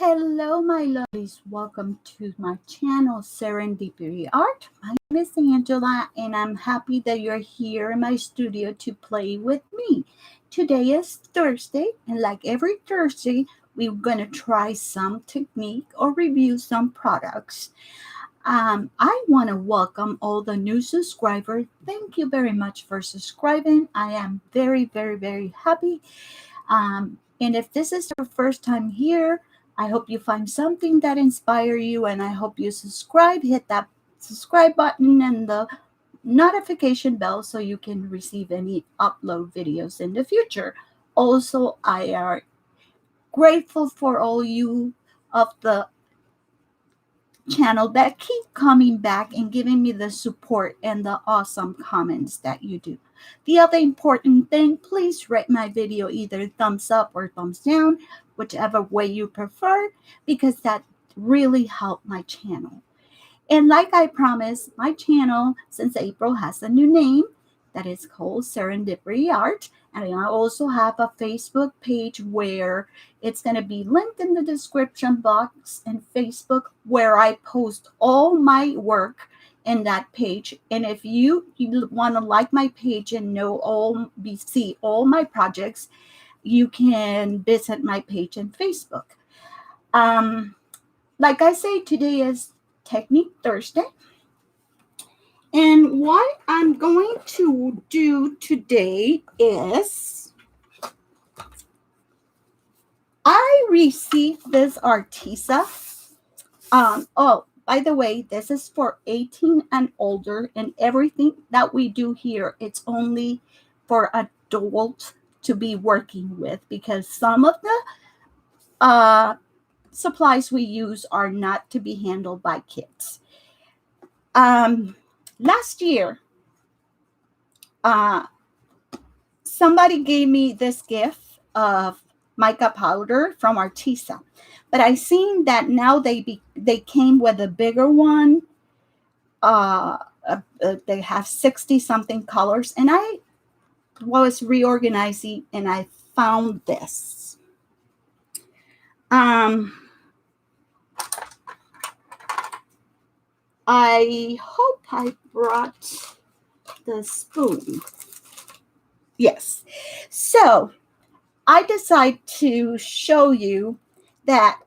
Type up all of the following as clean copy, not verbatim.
Hello, my lovelies. Welcome to my channel, Serendipity Art. My name is Angela, and I'm happy that you're here in my studio to play with me. Today is Thursday, and like every Thursday, we're going to try some technique or review some products. I want to welcome all the new subscribers. Thank you very much for subscribing. I am very, very, very happy. And if this is your first time here, I hope you find something that inspire you, and I hope you subscribe. Hit that subscribe button and the notification bell so you can receive any upload videos in the future. Also, I am grateful for all you of the channel that keep coming back and giving me the support and the awesome comments that you do. The other important thing, please rate my video either thumbs up or thumbs down, whichever way you prefer, because that really helped my channel. And like I promised, my channel since April has a new name that is called Serendipity Art. And I also have a Facebook page where it's going to be linked in the description box in Facebook, where I post all my work in that page. And if you want to like my page and see all my projects, you can visit my page in Facebook. Like I say, today is Technique Thursday. And what I'm going to do today is I received this Arteza. By the way, this is for 18 and older, and everything that we do here, it's only for adults to be working with, because some of the supplies we use are not to be handled by kids. Last year, somebody gave me this gift of mica powder from Arteza, but I seen that now they came with a bigger one. They have 60 something colors, and I was reorganizing and I found this. I hope I brought the spoon. Yes. So I decided to show you that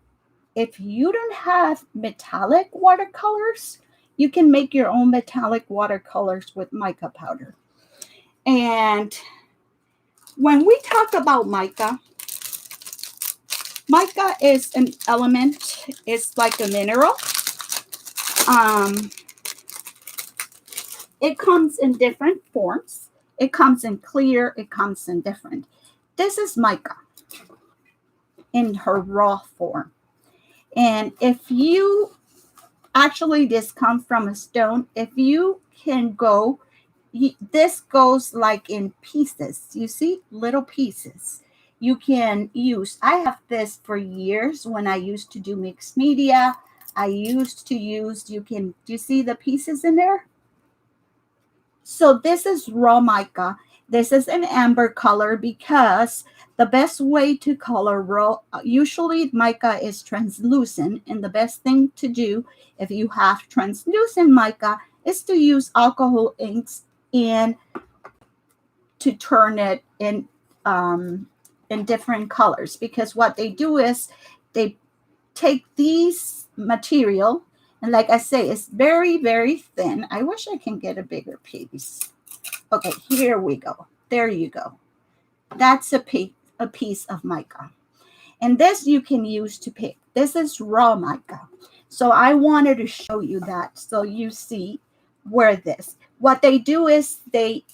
if you don't have metallic watercolors, you can make your own metallic watercolors with mica powder. And when we talk about mica is an element. It's like a mineral. It comes in different forms. It comes in clear. It comes in different. This is mica in her raw form. And if you actually, this comes from a stone. If you can go, this goes like in pieces. You see, little pieces. You can use. I have this for years when I used to do mixed media. I used to use, do you see the pieces in there? So this is raw mica. This is an amber color because the best way to color raw, usually mica is translucent, and the best thing to do if you have translucent mica is to use alcohol inks and to turn it in different colors, because what they do is they take these material, and like I say, it's very, very thin. I wish I can get a bigger piece. Okay, here we go. There you go. That's a piece of mica. And this you can use to pick. This is raw mica. So I wanted to show you that so you see where this. What they do is they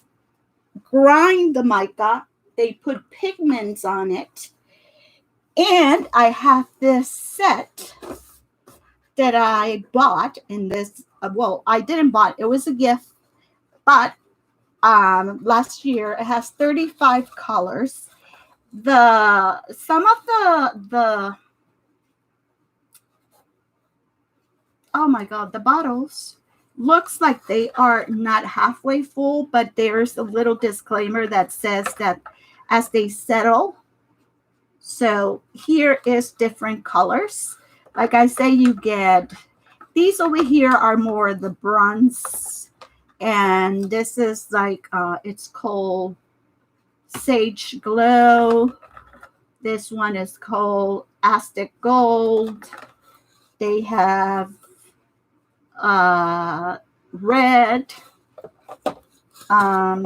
grind the mica. They put pigments on it. And I have this set that I bought in this, well, I didn't buy it. It was a gift, but last year it has 35 colors. Some of the oh my God, the bottles looks like they are not halfway full, but there's a little disclaimer that says that as they settle, So here is different colors. Like I say, you get these over here are more the bronze, and this is like it's called Sage Glow. This one is called Aztec Gold. They have red.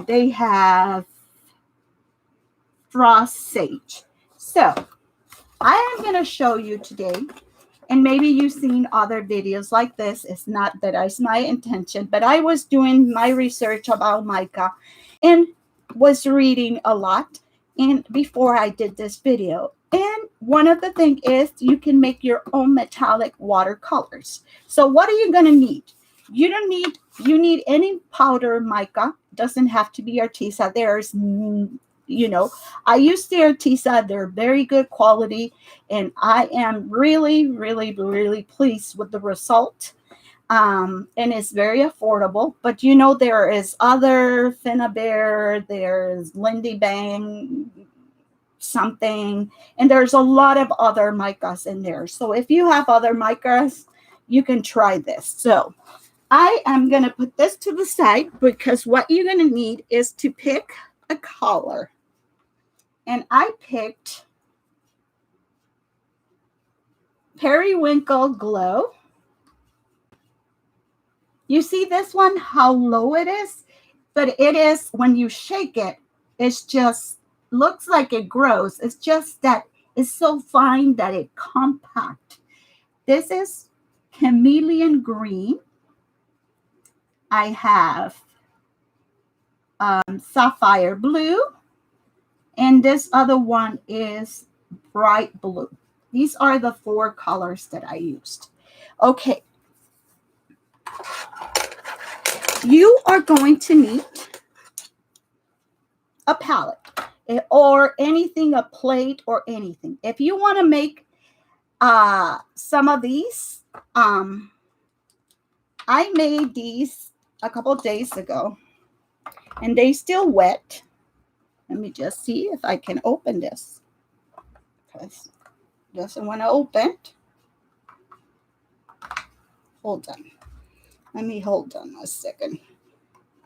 They have Frost Sage. So I am going to show you today, and maybe you've seen other videos like this. It's not that it's my intention, but I was doing my research about mica and was reading a lot and before I did this video. And one of the things is you can make your own metallic watercolors. So what are you going to need? You need any powder mica. Doesn't have to be Arteza. There's, you know, I use the Arteza. They're very good quality, and I am really, really, really pleased with the result. And it's very affordable. But you know, there is other Finnabair, there's Lindy Bang something, and there's a lot of other micas in there. So if you have other micas, you can try this. So I am going to put this to the side because what you're going to need is to pick a color. And I picked Periwinkle Glow. You see this one, how low it is? But it is, when you shake it, it's just looks like it grows. It's just that it's so fine that it compact. This is Chameleon Green. I have Sapphire Blue. And this other one is Bright Blue. These are the 4 colors that I used. Okay. You are going to need a palette or anything, a plate or anything. If you want to make some of these, I made these a couple of days ago and they still wet. Let me just see if I can open this because it doesn't want to open. Hold on. Let me hold on a second.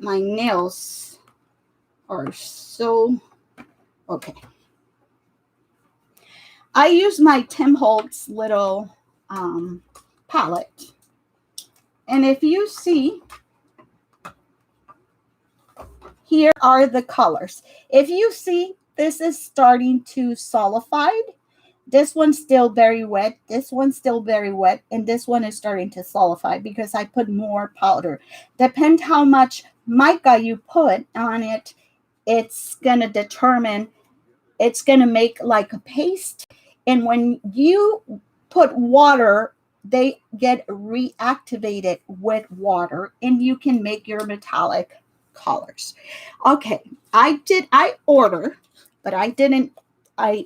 My nails are so okay. I use my Tim Holtz little palette. And if you see, here are the colors. If you see, this is starting to solidify. This one's still very wet. This one's still very wet. And this one is starting to solidify because I put more powder. Depends how much mica you put on it. It's going to determine, it's going to make like a paste. And when you put water, they get reactivated with water and you can make your metallic colors. Okay, I order, but I didn't.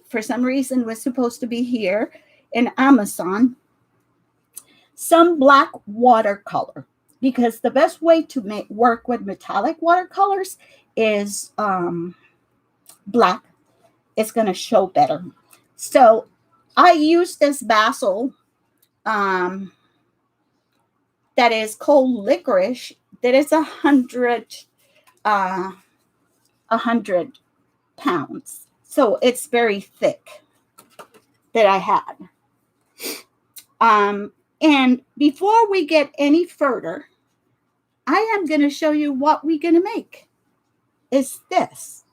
For some reason, was supposed to be here in Amazon, some black watercolor, because the best way to work with metallic watercolors is black. It's going to show better. So I use this basil that is called licorice. That is 100 pounds. So it's very thick that I had. And before we get any further, I am going to show you what we're going to make. Is this.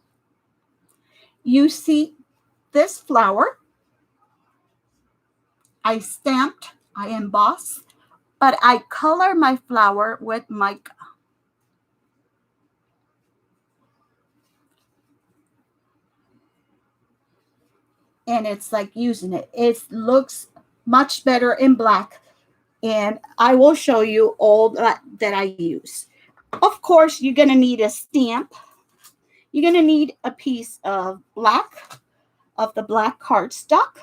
You see this flower. I stamped, I embossed, but I color my flower with mica. And it's like using it. It looks much better in black. And I will show you all that I use. Of course, you're going to need a stamp. You're going to need a piece of the black cardstock.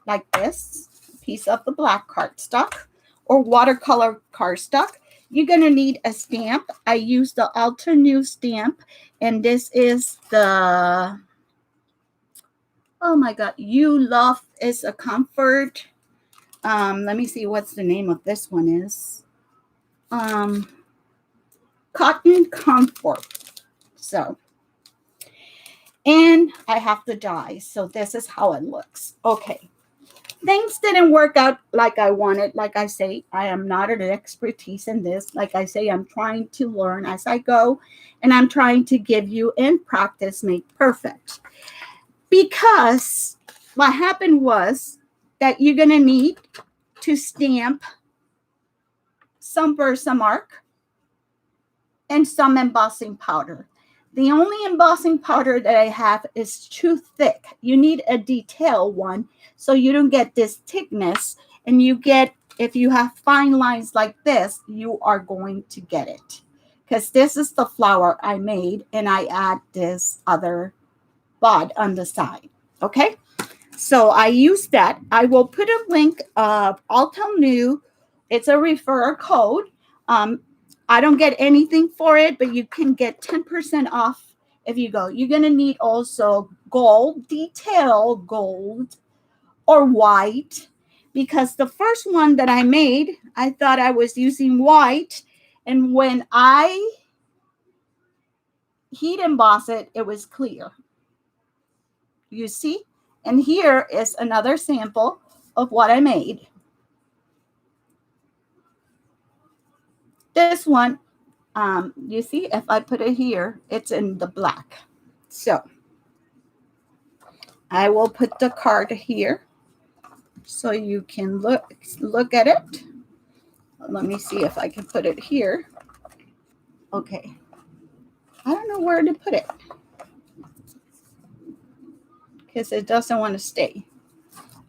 Like this. A piece of the black cardstock. Or watercolor cardstock. You're going to need a stamp. I use the Alter New stamp. And this is the Oh my God, You Love is a Comfort. Let me see what's the name of this one is. Cotton Comfort. So, and I have the die. So this is how it looks. Okay. Things didn't work out like I wanted. Like I say, I am not an expertise in this. Like I say, I'm trying to learn as I go, and I'm trying to give you in practice make perfect. Because what happened was that you're going to need to stamp some Versamark and some embossing powder. The only embossing powder that I have is too thick. You need a detail one so you don't get this thickness, and you get, if you have fine lines like this, you are going to get it. Because this is the flower I made, and I add this other bud on the side. Okay, so I use that. I will put a link of Alto New. It's a referral code. I don't get anything for it, but you can get 10% off if you go. You're going to need also gold, detail gold or white, because the first one that I made, I thought I was using white. And when I heat emboss it, it was clear. You see? And here is another sample of what I made. This one, you see, if I put it here, it's in the black. So I will put the card here so you can look at it. Let me see if I can put it here. Okay. I don't know where to put it because it doesn't want to stay.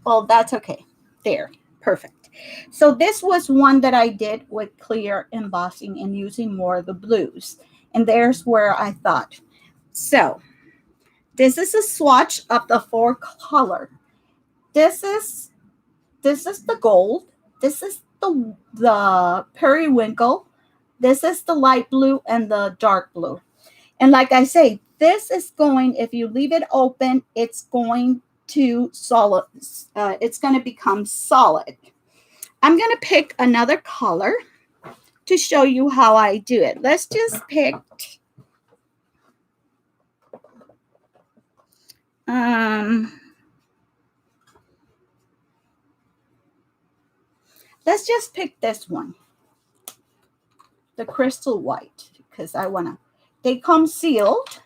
Well, that's okay. There. Perfect. So this was one that I did with clear embossing and using more of the blues. And there's where I thought. So this is a swatch of the 4 color. This is the gold. This is the periwinkle. This is the light blue and the dark blue. And like I say, this is going, if you leave it open, it's going to solid. It's going to become solid. I'm going to pick another color to show you how I do it. Let's just pick let's just pick this one, the crystal white, because I want to, they come sealed.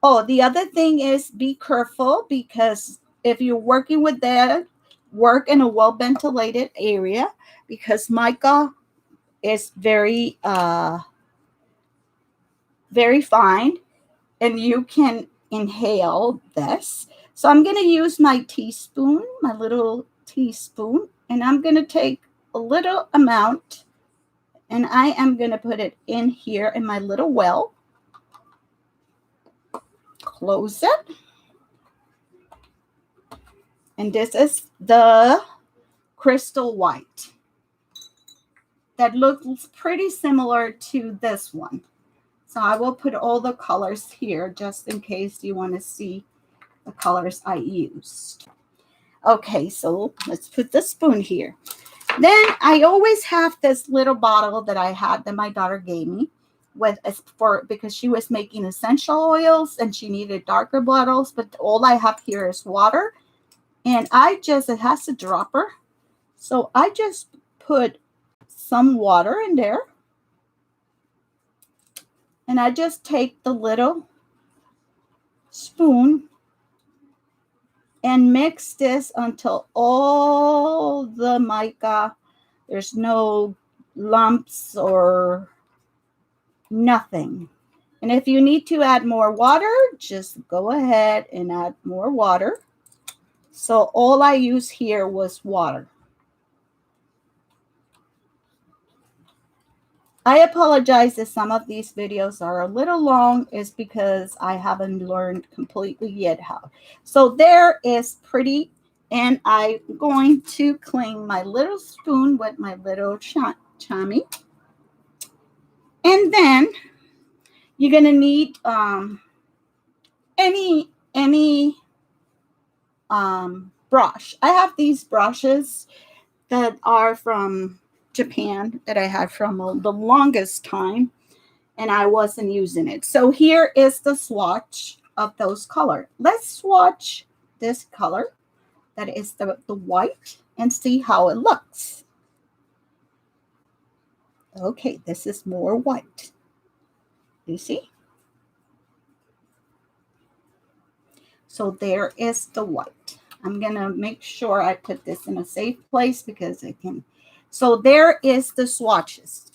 Oh, the other thing is be careful, because if you're working with that, work in a well-ventilated area, because mica is very, very fine, and you can inhale this. So I'm going to use my teaspoon, my little teaspoon, and I'm going to take a little amount, and I am going to put it in here in my little well. Close it. And this is the crystal white that looks pretty similar to this one. So I will put all the colors here just in case you want to see the colors I used. Okay, so let's put the spoon here. Then I always have this little bottle that I had that my daughter gave me because she was making essential oils and she needed darker bottles, but all I have here is water. And it has a dropper. So I just put some water in there. And I just take the little spoon and mix this until all the mica, there's no lumps or nothing. And if you need to add more water, just go ahead and add more water. So all I used here was water. I apologize if some of these videos are a little long. It's because I haven't learned completely yet how. So there is pretty, and I'm going to clean my little spoon with my little chami. And then you're going to need any brush. I have these brushes that are from Japan that I had from the longest time, and I wasn't using it. So here is the swatch of those colors. Let's swatch this color, that is the white, and see how it looks. Okay, this is more white. You see? So there is the white. I'm going to make sure I put this in a safe place because I can. So there is the swatches.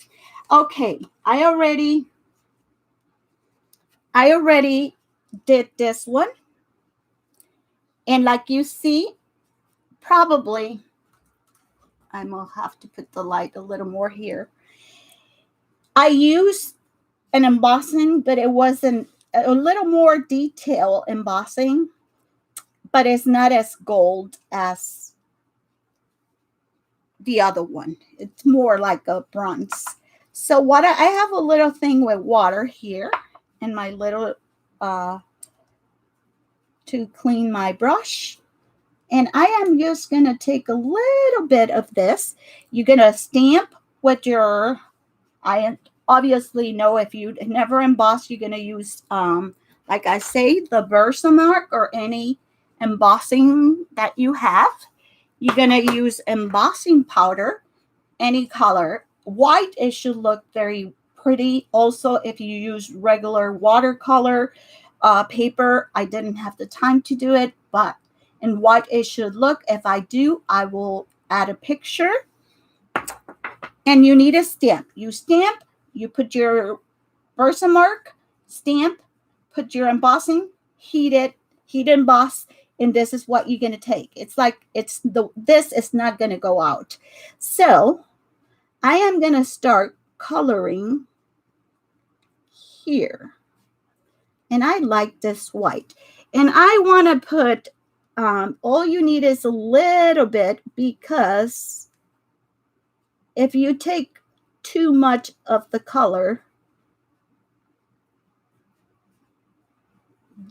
Okay, I already did this one. And like you see, probably I will have to put the light a little more here. I used an embossing, but it wasn't a little more detail embossing, but it's not as gold as the other one. It's more like a bronze. So what I have a little thing with water here and my little to clean my brush. And I am just going to take a little bit of this. You're going to stamp with your, I obviously know if you never emboss, you're going to use, like I say, the Versamark or any embossing that you have. You're going to use embossing powder, any color. White, it should look very pretty. Also, if you use regular watercolor paper, I didn't have the time to do it, but in white it should look. If I do, I will add a picture. And you need a stamp. You stamp, you put your Versamark, stamp, put your embossing, heat emboss, and this is what you're going to take. It's like this is not going to go out. So I am going to start coloring here. And I like this white. And I want to put, all you need is a little bit, because if you take too much of the color,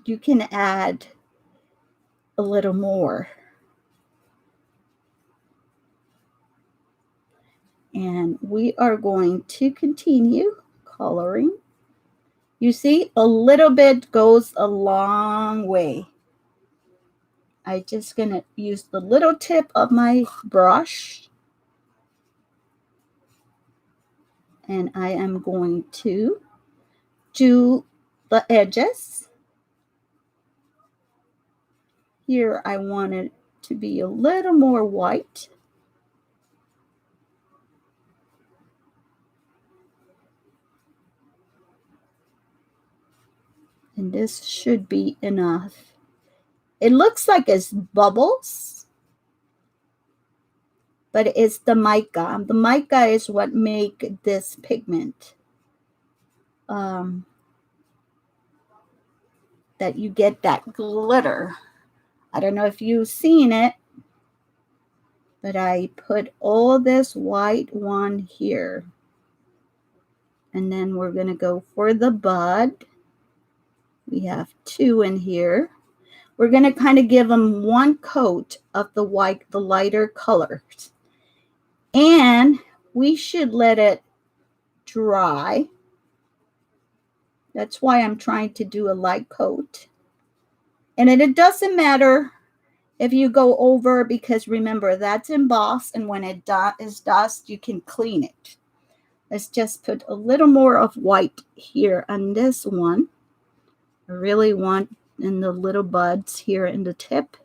you can add a little more. And we are going to continue coloring. You see, a little bit goes a long way. I'm just going to use the little tip of my brush. And I am going to do the edges. Here I want it to be a little more white. And this should be enough. It looks like it's bubbles, but it's the mica. The mica is what make this pigment. That you get that glitter. I don't know if you've seen it, but I put all this white one here. And then we're going to go for the bud. We have 2 in here. We're going to kind of give them one coat of the white, the lighter colors. And we should let it dry. That's why I'm trying to do a light coat. And it doesn't matter if you go over, because remember, that's embossed, and when it is dust, you can clean it. Let's just put a little more of white here on this one. I really want in the little buds here in the tip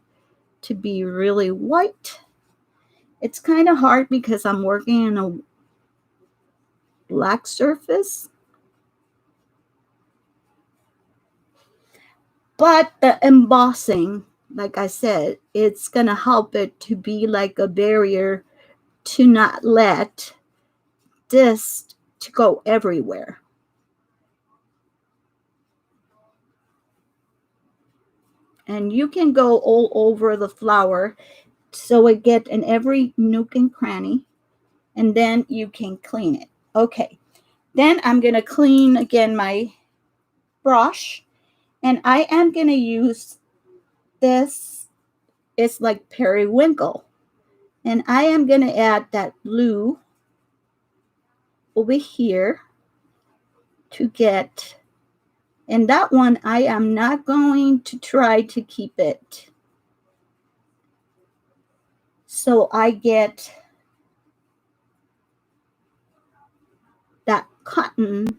to be really white. It's kind of hard because I'm working in a black surface. But the embossing, like I said, it's going to help it to be like a barrier to not let this to go everywhere. And you can go all over the flower so it get in every nook and cranny, and then you can clean it. Okay, then I'm going to clean again my brush, and I am going to use this it's like periwinkle. And I am going to add that blue over here to get, and that one I am not going to try to keep it. So I get that cotton.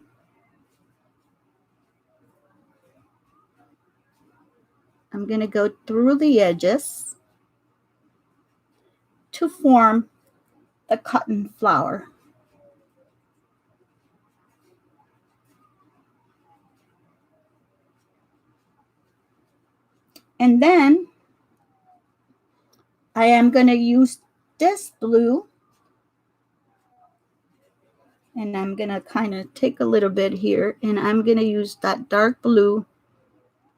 I'm going to go through the edges to form the cotton flower. And then I am going to use this blue, and I'm going to kind of take a little bit here, and I'm going to use that dark blue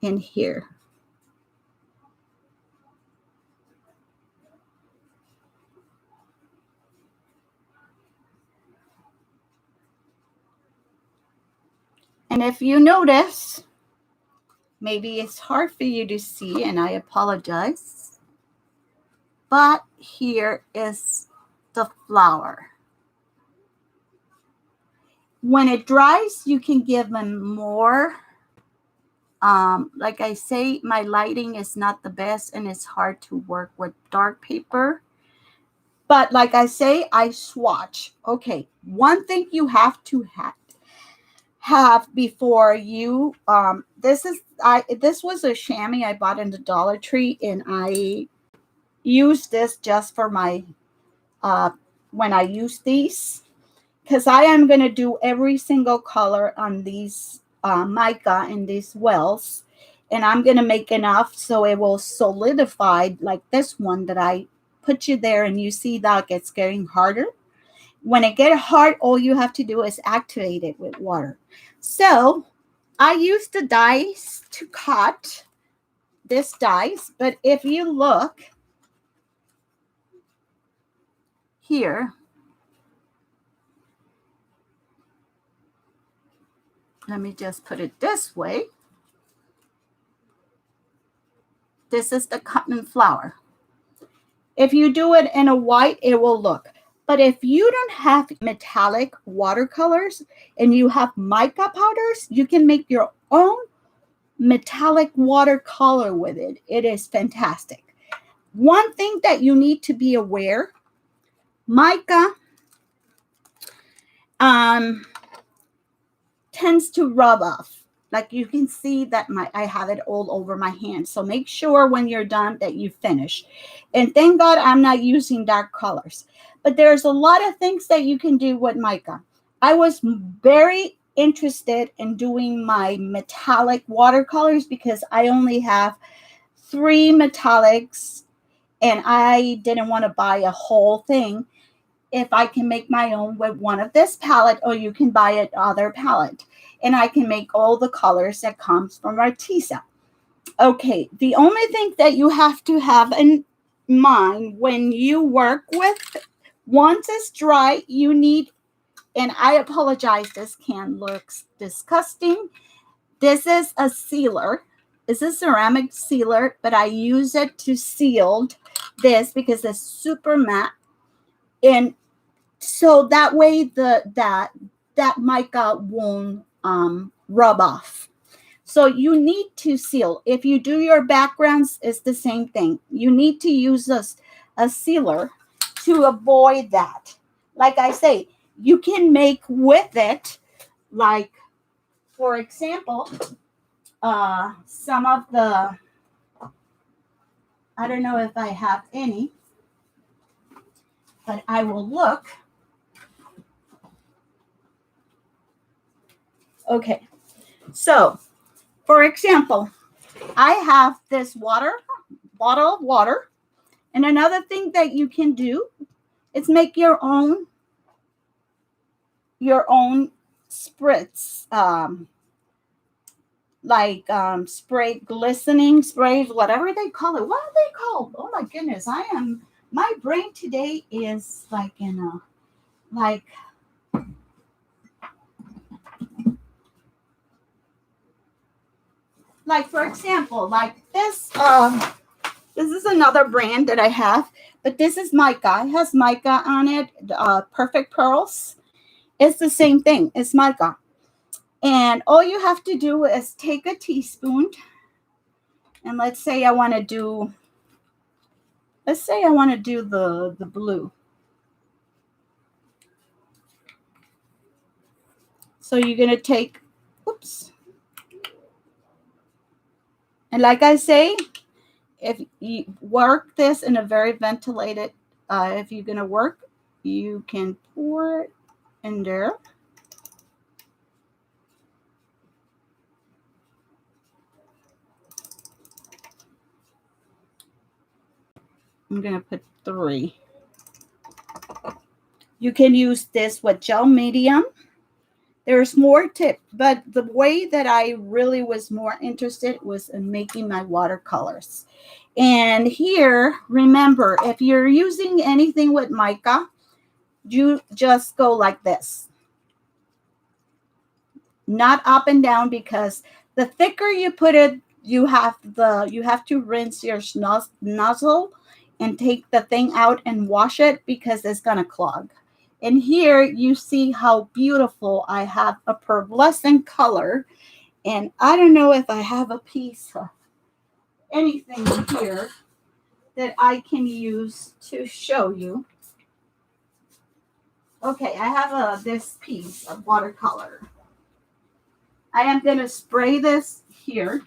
in here. And if you notice, maybe it's hard for you to see, and I apologize, but here is the flower. When it dries, you can give them more. Like I say, my lighting is not the best, and it's hard to work with dark paper. But like I say, I swatch. Okay, one thing you have to have before you, this was a chamois I bought in the Dollar Tree, and I use this just for my, when I use these, because I am going to do every single color on these mica in these wells, and I'm going to make enough so it will solidify, like this one that I put you there, and you see that it's getting harder. When it gets hard, all you have to do is activate it with water. So I use the dies to cut this dies, but if you look here, let me just put it this way. This is the cotton flower. If you do it in a white, it will look. But if you don't have metallic watercolors and you have mica powders, you can make your own metallic watercolor with it. It is fantastic. One thing that you need to be aware, mica tends to rub off. Like you can see that I have it all over my hand. So make sure when you're done that you finish. And thank God I'm not using dark colors. But there's a lot of things that you can do with mica. I was very interested in doing my metallic watercolors because I only have 3 metallics and I didn't want to buy a whole thing. If I can make my own with one of this palette, or you can buy another palette, and I can make all the colors that comes from Arteza. Okay, the only thing that you have to have in mind when you work with, once it's dry, you need, and I apologize, this can looks disgusting. This is a sealer. It's a ceramic sealer, but I use it to seal this because it's super matte. And so that way that mica won't rub off. So you need to seal. If you do your backgrounds, it's the same thing. You need to use a sealer to avoid that. Like I say, you can make with it, like, for example, some of the, I don't know if I have any, but I will look. Okay, so for example, I have this bottle of water, and another thing that you can do is make your own spritz, spray, glistening sprays, whatever they call it. What are they called? Oh my goodness, my brain today is like in a, like for example, like this This is another brand that I have, but this is mica. It has mica on it, Perfect Pearls. It's the same thing. It's mica. And all you have to do is take a teaspoon, and let's say I want to do the blue. So you're going to take, oops. And like I say, if you work this in a very ventilated, if you're going to work, you can pour it in there. I'm going to put 3. You can use this with gel medium. There's more tips, but the way that I really was more interested was in making my watercolors. And here, remember, if you're using anything with mica, you just go like this. Not up and down, because the thicker you put it, you have to rinse your nozzle and take the thing out and wash it, because it's going to clog. And here you see how beautiful I have a pearlescent color. And I don't know if I have a piece of anything here that I can use to show you. Okay, I have this piece of watercolor. I am going to spray this here.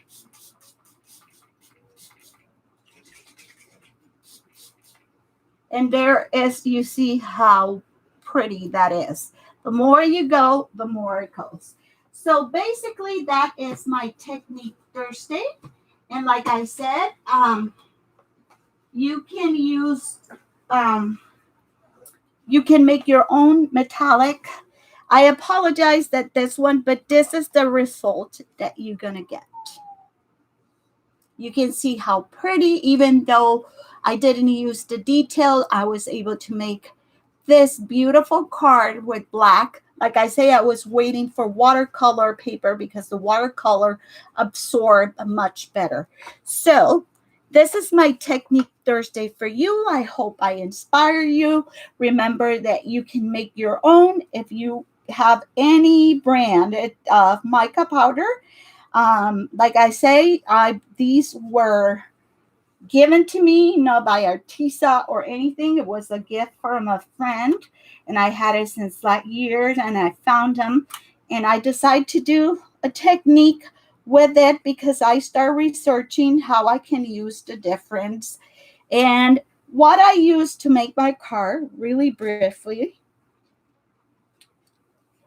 And there is, you see how pretty that is. The more you go, the more it goes. So basically that is my technique Thursday. And like I said, you can use, you can make your own metallic. I apologize that this one, but this is the result that you're going to get. You can see how pretty, even though I didn't use the detail, I was able to make this beautiful card with black. Like I say, I was waiting for watercolor paper because the watercolor absorbed much better. So this is my technique Thursday for you. I hope I inspire you. Remember that you can make your own if you have any brand of mica powder. Like I say, these were given to me, not by Arteza or anything. It was a gift from a friend, and I had it since last year, and I found them, and I decided to do a technique with it because I started researching how I can use the difference. And what I use to make my card, really briefly,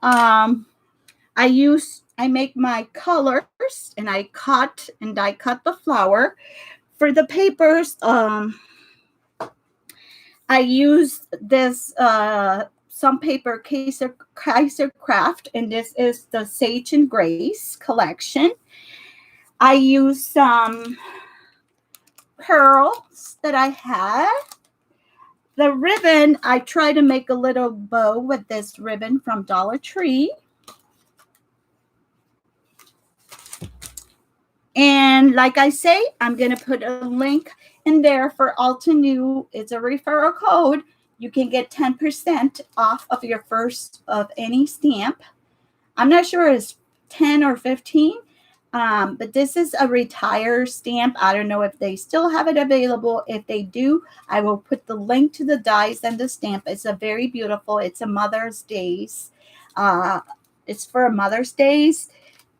I make my colors, and I cut and die cut the flower. For the papers, I use this some paper Kaiser Craft, and this is the Sage and Grace collection. I use some pearls that I had. The ribbon, I try to make a little bow with this ribbon from Dollar Tree. And like I say, I'm going to put a link in there for Altenew. It's a referral code. You can get 10% off of your first of any stamp. I'm not sure it's 10 or 15, but this is a retire stamp. I don't know if they still have it available. If they do, I will put the link to the dies and the stamp. It's a very beautiful. It's a Mother's Days. It's for Mother's Days.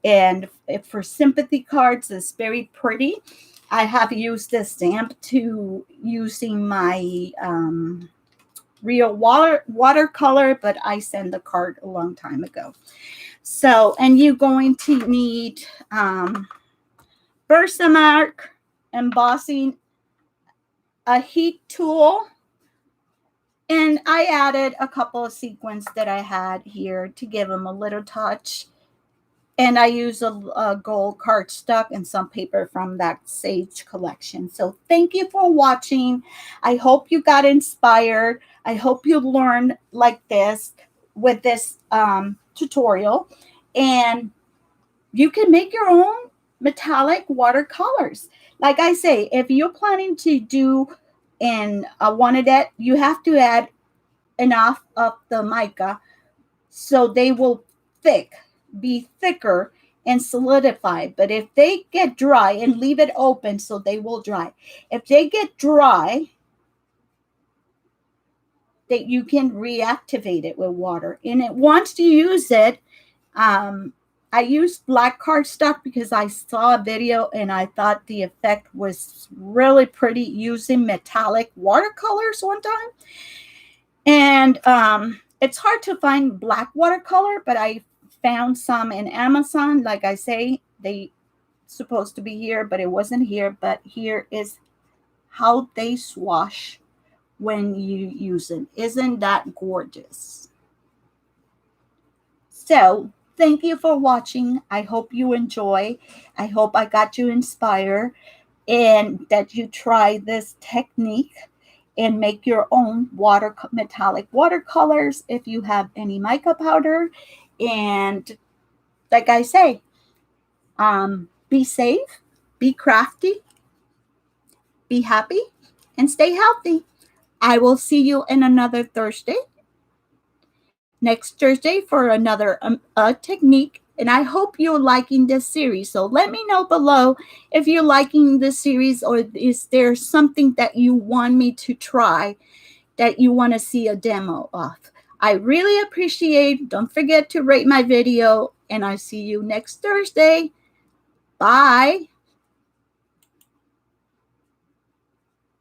And for sympathy cards, it's very pretty. I have used this stamp to using my real watercolor, but I sent the card a long time ago. So, and you're going to need Versamark embossing, a heat tool, and I added a couple of sequins that I had here to give them a little touch. And I use a gold cardstock and some paper from that Sage collection. So thank you for watching. I hope you got inspired. I hope you learned like this with this tutorial. And you can make your own metallic watercolors. Like I say, if you're planning to do in a one-a-det, you have to add enough of the mica so they will be thicker and solidify. But if they get dry, and leave it open so they will dry. If they get dry, that you can reactivate it with water. And once you use it, I used black cardstock because I saw a video and I thought the effect was really pretty using metallic watercolors one time. And it's hard to find black watercolor, but I found some in Amazon. Like I say, they supposed to be here, but it wasn't here. But here is how they swash when you use it. Isn't that gorgeous? So thank you for watching. I hope you enjoy. I hope I got you inspired and that you try this technique and make your own metallic watercolors if you have any mica powder. And like I say, be safe, be crafty, be happy, and stay healthy. I will see you in another Thursday. Next Thursday for another technique. And I hope you're liking this series. So let me know below if you're liking this series, or is there something that you want me to try that you want to see a demo of. I really appreciate. Don't forget to rate my video, and I see you next Thursday. Bye.